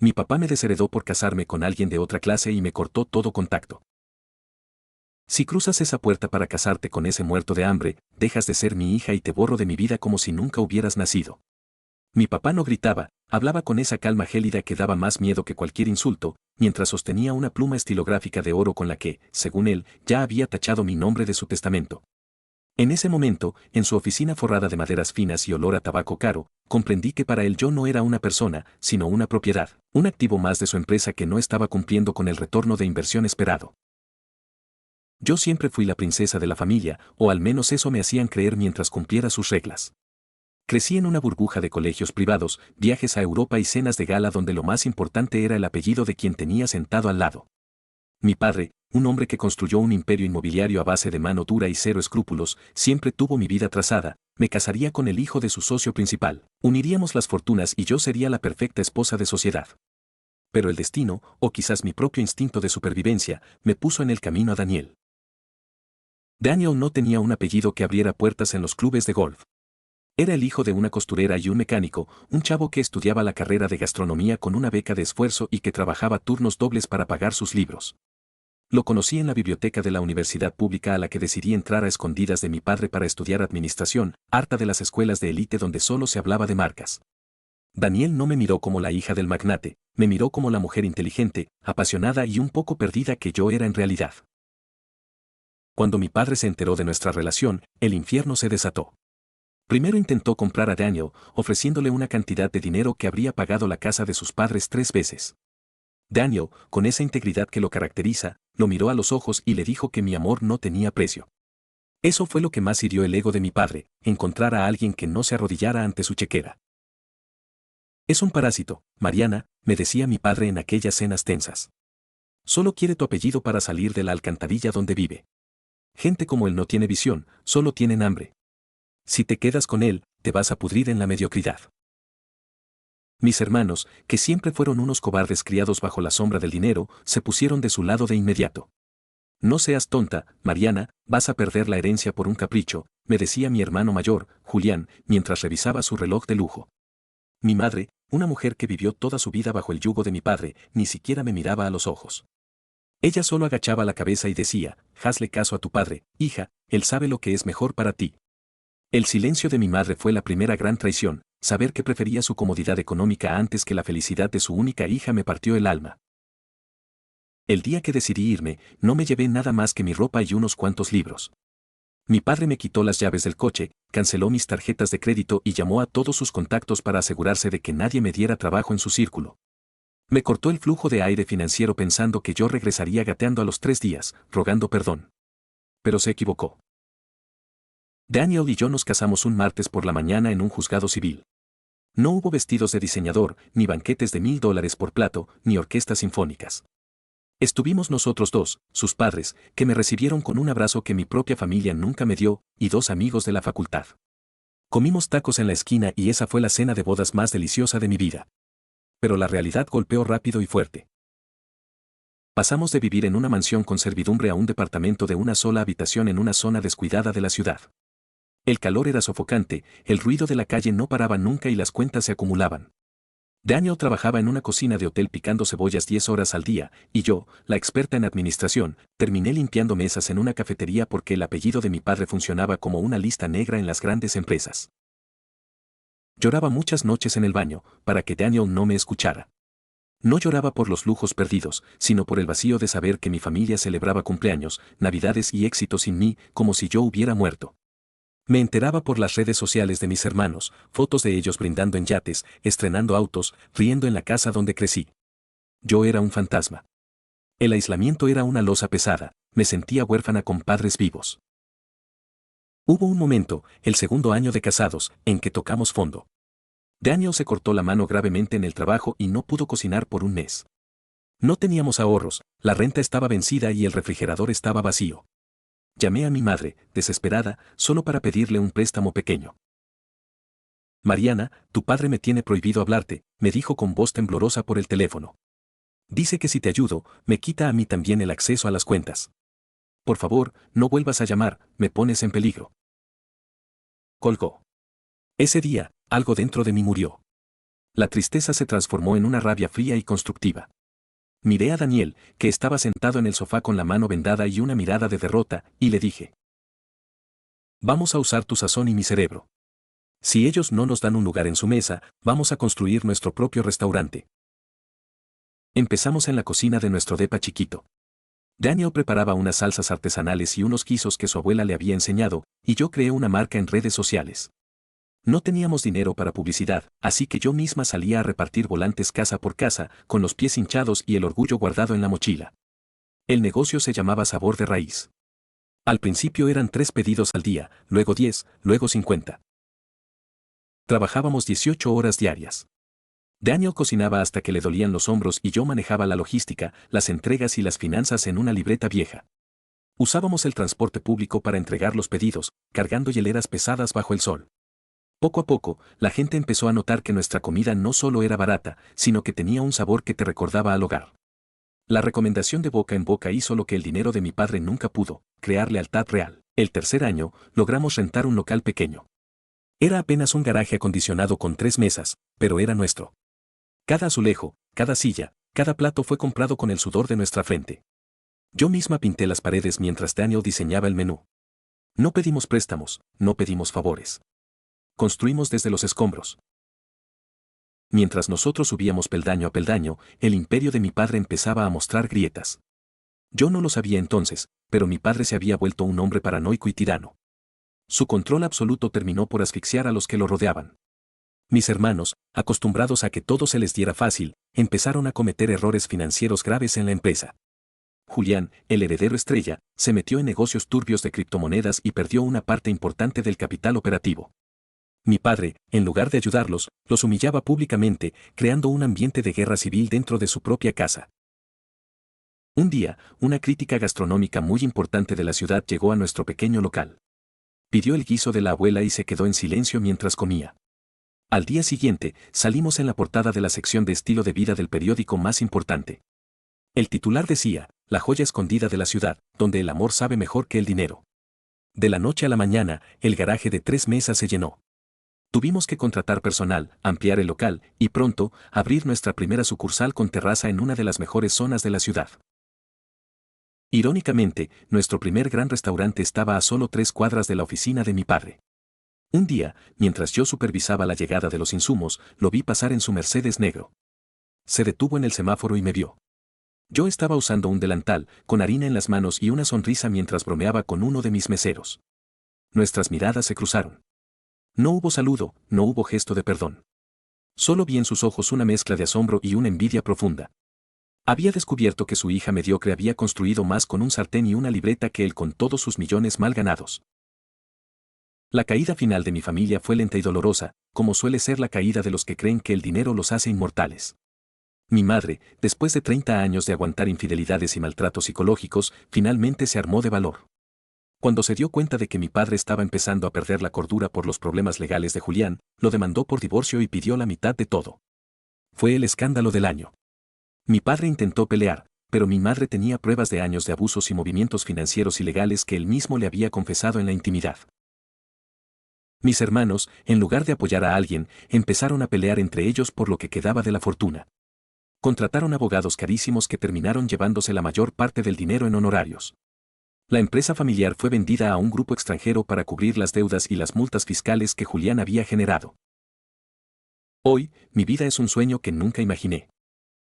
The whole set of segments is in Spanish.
Mi papá me desheredó por casarme con alguien de otra clase y me cortó todo contacto. Si cruzas esa puerta para casarte con ese muerto de hambre, dejas de ser mi hija y te borro de mi vida como si nunca hubieras nacido. Mi papá no gritaba, hablaba con esa calma gélida que daba más miedo que cualquier insulto, mientras sostenía una pluma estilográfica de oro con la que, según él, ya había tachado mi nombre de su testamento. En ese momento, en su oficina forrada de maderas finas y olor a tabaco caro, comprendí que para él yo no era una persona, sino una propiedad, un activo más de su empresa que no estaba cumpliendo con el retorno de inversión esperado. Yo siempre fui la princesa de la familia, o al menos eso me hacían creer mientras cumpliera sus reglas. Crecí en una burbuja de colegios privados, viajes a Europa y cenas de gala donde lo más importante era el apellido de quien tenía sentado al lado. Mi padre, un hombre que construyó un imperio inmobiliario a base de mano dura y cero escrúpulos, siempre tuvo mi vida trazada, me casaría con el hijo de su socio principal, uniríamos las fortunas y yo sería la perfecta esposa de sociedad. Pero el destino, o quizás mi propio instinto de supervivencia, me puso en el camino a Daniel. Daniel no tenía un apellido que abriera puertas en los clubes de golf. Era el hijo de una costurera y un mecánico, un chavo que estudiaba la carrera de gastronomía con una beca de esfuerzo y que trabajaba turnos dobles para pagar sus libros. Lo conocí en la biblioteca de la universidad pública a la que decidí entrar a escondidas de mi padre para estudiar administración, harta de las escuelas de élite donde solo se hablaba de marcas. Daniel no me miró como la hija del magnate, me miró como la mujer inteligente, apasionada y un poco perdida que yo era en realidad. Cuando mi padre se enteró de nuestra relación, el infierno se desató. Primero intentó comprar a Daniel, ofreciéndole una cantidad de dinero que habría pagado la casa de sus padres 3 veces. Daniel, con esa integridad que lo caracteriza, lo miró a los ojos y le dijo que mi amor no tenía precio. Eso fue lo que más hirió el ego de mi padre, encontrar a alguien que no se arrodillara ante su chequera. Es un parásito, Mariana, me decía mi padre en aquellas cenas tensas. Solo quiere tu apellido para salir de la alcantarilla donde vive. Gente como él no tiene visión, solo tienen hambre. Si te quedas con él, te vas a pudrir en la mediocridad. Mis hermanos, que siempre fueron unos cobardes criados bajo la sombra del dinero, se pusieron de su lado de inmediato. No seas tonta, Mariana, vas a perder la herencia por un capricho, me decía mi hermano mayor, Julián, mientras revisaba su reloj de lujo. Mi madre, una mujer que vivió toda su vida bajo el yugo de mi padre, ni siquiera me miraba a los ojos. Ella solo agachaba la cabeza y decía, hazle caso a tu padre, hija, él sabe lo que es mejor para ti. El silencio de mi madre fue la primera gran traición, saber que prefería su comodidad económica antes que la felicidad de su única hija me partió el alma. El día que decidí irme, no me llevé nada más que mi ropa y unos cuantos libros. Mi padre me quitó las llaves del coche, canceló mis tarjetas de crédito y llamó a todos sus contactos para asegurarse de que nadie me diera trabajo en su círculo. Me cortó el flujo de aire financiero pensando que yo regresaría gateando a los 3 días, rogando perdón. Pero se equivocó. Daniel y yo nos casamos un martes por la mañana en un juzgado civil. No hubo vestidos de diseñador, ni banquetes de $1000 por plato, ni orquestas sinfónicas. Estuvimos nosotros dos, sus padres, que me recibieron con un abrazo que mi propia familia nunca me dio, y 2 amigos de la facultad. Comimos tacos en la esquina y esa fue la cena de bodas más deliciosa de mi vida. Pero la realidad golpeó rápido y fuerte. Pasamos de vivir en una mansión con servidumbre a un departamento de una sola habitación en una zona descuidada de la ciudad. El calor era sofocante, el ruido de la calle no paraba nunca y las cuentas se acumulaban. Daniel trabajaba en una cocina de hotel picando cebollas 10 horas al día, y yo, la experta en administración, terminé limpiando mesas en una cafetería porque el apellido de mi padre funcionaba como una lista negra en las grandes empresas. Lloraba muchas noches en el baño, para que Daniel no me escuchara. No lloraba por los lujos perdidos, sino por el vacío de saber que mi familia celebraba cumpleaños, navidades y éxitos sin mí, como si yo hubiera muerto. Me enteraba por las redes sociales de mis hermanos, fotos de ellos brindando en yates, estrenando autos, riendo en la casa donde crecí. Yo era un fantasma. El aislamiento era una losa pesada, me sentía huérfana con padres vivos. Hubo un momento, el segundo año de casados, en que tocamos fondo. Daniel se cortó la mano gravemente en el trabajo y no pudo cocinar por un mes. No teníamos ahorros, la renta estaba vencida y el refrigerador estaba vacío. Llamé a mi madre, desesperada, solo para pedirle un préstamo pequeño. Mariana, tu padre me tiene prohibido hablarte, me dijo con voz temblorosa por el teléfono. Dice que si te ayudo, me quita a mí también el acceso a las cuentas. Por favor, no vuelvas a llamar, me pones en peligro. Colgó. Ese día, algo dentro de mí murió. La tristeza se transformó en una rabia fría y constructiva. Miré a Daniel, que estaba sentado en el sofá con la mano vendada y una mirada de derrota, y le dije: vamos a usar tu sazón y mi cerebro. Si ellos no nos dan un lugar en su mesa, vamos a construir nuestro propio restaurante. Empezamos en la cocina de nuestro depa chiquito. Daniel preparaba unas salsas artesanales y unos guisos que su abuela le había enseñado, y yo creé una marca en redes sociales. No teníamos dinero para publicidad, así que yo misma salía a repartir volantes casa por casa, con los pies hinchados y el orgullo guardado en la mochila. El negocio se llamaba Sabor de Raíz. Al principio eran 3 pedidos al día, luego 10, luego 50. Trabajábamos 18 horas diarias. Daniel cocinaba hasta que le dolían los hombros y yo manejaba la logística, las entregas y las finanzas en una libreta vieja. Usábamos el transporte público para entregar los pedidos, cargando hieleras pesadas bajo el sol. Poco a poco, la gente empezó a notar que nuestra comida no solo era barata, sino que tenía un sabor que te recordaba al hogar. La recomendación de boca en boca hizo lo que el dinero de mi padre nunca pudo: crear lealtad real. El tercer año, logramos rentar un local pequeño. Era apenas un garaje acondicionado con 3 mesas, pero era nuestro. Cada azulejo, cada silla, cada plato fue comprado con el sudor de nuestra frente. Yo misma pinté las paredes mientras Daniel diseñaba el menú. No pedimos préstamos, no pedimos favores. Construimos desde los escombros. Mientras nosotros subíamos peldaño a peldaño, el imperio de mi padre empezaba a mostrar grietas. Yo no lo sabía entonces, pero mi padre se había vuelto un hombre paranoico y tirano. Su control absoluto terminó por asfixiar a los que lo rodeaban. Mis hermanos, acostumbrados a que todo se les diera fácil, empezaron a cometer errores financieros graves en la empresa. Julián, el heredero estrella, se metió en negocios turbios de criptomonedas y perdió una parte importante del capital operativo. Mi padre, en lugar de ayudarlos, los humillaba públicamente, creando un ambiente de guerra civil dentro de su propia casa. Un día, una crítica gastronómica muy importante de la ciudad llegó a nuestro pequeño local. Pidió el guiso de la abuela y se quedó en silencio mientras comía. Al día siguiente, salimos en la portada de la sección de estilo de vida del periódico más importante. El titular decía: la joya escondida de la ciudad, donde el amor sabe mejor que el dinero. De la noche a la mañana, el garaje de 3 mesas se llenó. Tuvimos que contratar personal, ampliar el local, y pronto, abrir nuestra primera sucursal con terraza en una de las mejores zonas de la ciudad. Irónicamente, nuestro primer gran restaurante estaba a solo 3 cuadras de la oficina de mi padre. Un día, mientras yo supervisaba la llegada de los insumos, lo vi pasar en su Mercedes negro. Se detuvo en el semáforo y me vio. Yo estaba usando un delantal, con harina en las manos y una sonrisa mientras bromeaba con uno de mis meseros. Nuestras miradas se cruzaron. No hubo saludo, no hubo gesto de perdón. Solo vi en sus ojos una mezcla de asombro y una envidia profunda. Había descubierto que su hija mediocre había construido más con un sartén y una libreta que él con todos sus millones mal ganados. La caída final de mi familia fue lenta y dolorosa, como suele ser la caída de los que creen que el dinero los hace inmortales. Mi madre, después de 30 años de aguantar infidelidades y maltratos psicológicos, finalmente se armó de valor. Cuando se dio cuenta de que mi padre estaba empezando a perder la cordura por los problemas legales de Julián, lo demandó por divorcio y pidió la mitad de todo. Fue el escándalo del año. Mi padre intentó pelear, pero mi madre tenía pruebas de años de abusos y movimientos financieros ilegales que él mismo le había confesado en la intimidad. Mis hermanos, en lugar de apoyar a alguien, empezaron a pelear entre ellos por lo que quedaba de la fortuna. Contrataron abogados carísimos que terminaron llevándose la mayor parte del dinero en honorarios. La empresa familiar fue vendida a un grupo extranjero para cubrir las deudas y las multas fiscales que Julián había generado. Hoy, mi vida es un sueño que nunca imaginé.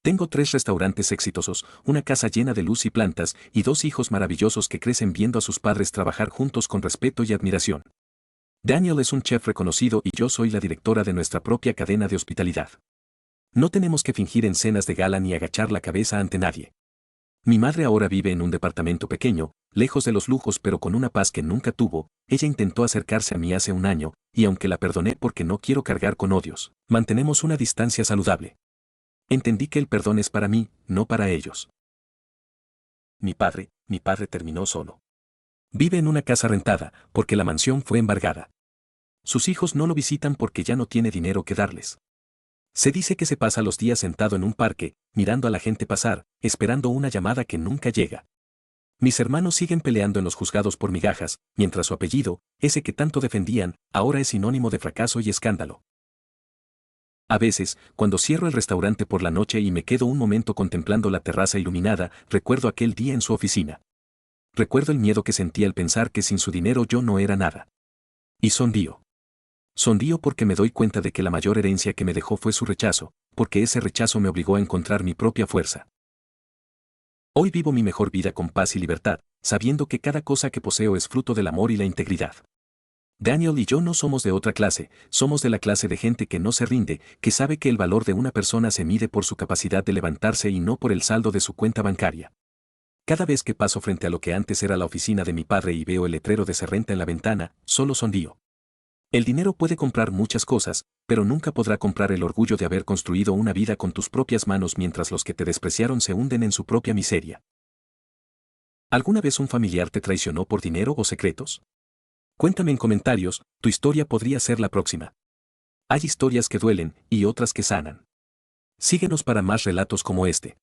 Tengo 3 restaurantes exitosos, una casa llena de luz y plantas, y 2 hijos maravillosos que crecen viendo a sus padres trabajar juntos con respeto y admiración. Daniel es un chef reconocido y yo soy la directora de nuestra propia cadena de hospitalidad. No tenemos que fingir en cenas de gala ni agachar la cabeza ante nadie. Mi madre ahora vive en un departamento pequeño, lejos de los lujos pero con una paz que nunca tuvo. Ella intentó acercarse a mí hace un año, y aunque la perdoné porque no quiero cargar con odios, mantenemos una distancia saludable. Entendí que el perdón es para mí, no para ellos. Mi padre terminó solo. Vive en una casa rentada, porque la mansión fue embargada. Sus hijos no lo visitan porque ya no tiene dinero que darles. Se dice que se pasa los días sentado en un parque, mirando a la gente pasar, esperando una llamada que nunca llega. Mis hermanos siguen peleando en los juzgados por migajas, mientras su apellido, ese que tanto defendían, ahora es sinónimo de fracaso y escándalo. A veces, cuando cierro el restaurante por la noche y me quedo un momento contemplando la terraza iluminada, recuerdo aquel día en su oficina. Recuerdo el miedo que sentí al pensar que sin su dinero yo no era nada. Y sonrío. Sonrío porque me doy cuenta de que la mayor herencia que me dejó fue su rechazo, porque ese rechazo me obligó a encontrar mi propia fuerza. Hoy vivo mi mejor vida con paz y libertad, sabiendo que cada cosa que poseo es fruto del amor y la integridad. Daniel y yo no somos de otra clase, somos de la clase de gente que no se rinde, que sabe que el valor de una persona se mide por su capacidad de levantarse y no por el saldo de su cuenta bancaria. Cada vez que paso frente a lo que antes era la oficina de mi padre y veo el letrero de "se renta" en la ventana, solo sonrío. El dinero puede comprar muchas cosas, pero nunca podrá comprar el orgullo de haber construido una vida con tus propias manos mientras los que te despreciaron se hunden en su propia miseria. ¿Alguna vez un familiar te traicionó por dinero o secretos? Cuéntame en comentarios, tu historia podría ser la próxima. Hay historias que duelen y otras que sanan. Síguenos para más relatos como este.